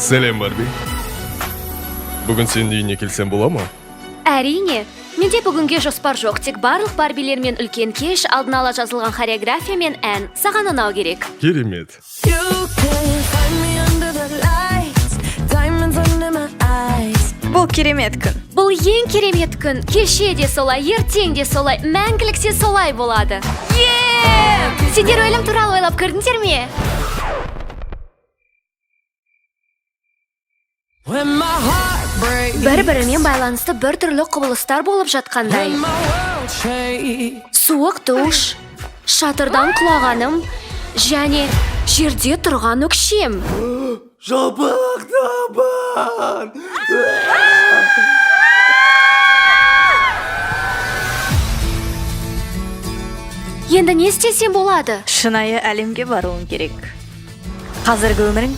Сәлем, Барби. Бүгін сенің үйіне келсем бола ма? Әрине. Менде бүгінге жоспар жоқ, тек барлық барбилермен үлкен кеш, алдын ала жазылған хореография мен ән. Саған ұнау керек. Керемет. Бұл керемет күн. Бұл ең керемет күн. Кеше де солай, ертең де солай, мәңгілікте солай болады. Сендер өлім туралы ойлап көрдіңдер ме? Бір-бірімен байланысты бір түрлі құбылыстар болып жатқандай. Суық душ, шатырдан құлағаным, және жерде тұрған өкшем. Жалпақ табан! Енді не істесем болады? Шынайы әлемге баруың керек. Қазіргі өмірің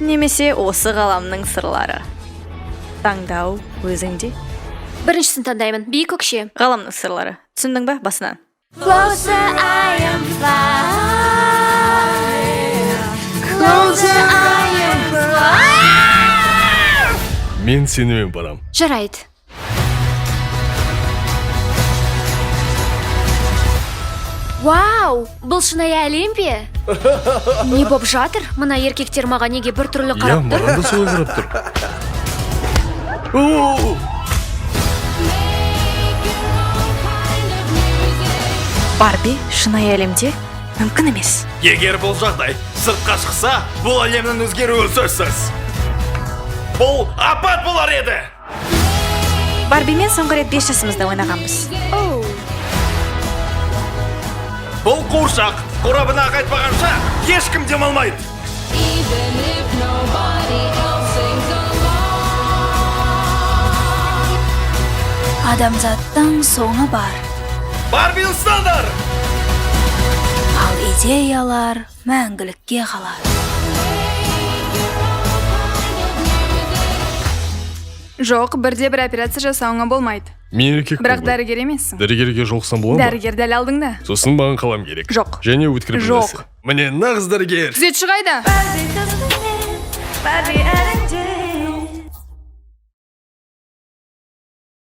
немесе осы ғаламның сырлары. Таңдау өзіңде. Біріншісін таңдаймын. Биік өкше. Ғаламның сырлары. Түсіндің бе басынан? Closer I am fly. Closer I am fly. Мен сенімен барам. Жарайды. Вау, бұл шынайы әлем бе? Не боп жатыр? Мына еркектер маған неге бір түрлі қарап тұр? Маған да солай қарап тұр. Барби шынайы әлемде мүмкін емес. Егер бұл жағдай сыртқа шықса, бұл әлемнің өзгеруі сөзсіз. Бұл апат болар еді. Барбимен соңғы рет 5 жасымызда ойнағанбыз. Бұл қуыршақ қорабына қайтпағанша ешкім демалмайды. Адамзаттың соңы бар, Барби ұсталдар! ал идеялар мәңгілікке қалады. Жоқ, бірде-бір операция жасауыңа болмайды. Мен еркек Бірақ болмаймын. дәрігер емессің. Дәрігерге жолықсам бола ма? Дәрігер дәл алдыңда. Сосын маған қалам керек. Жоқ. Және өткір бір Жоқ. нәрсе. Міне нағыз дәрігер. Күзетші қайда? Барби әлемде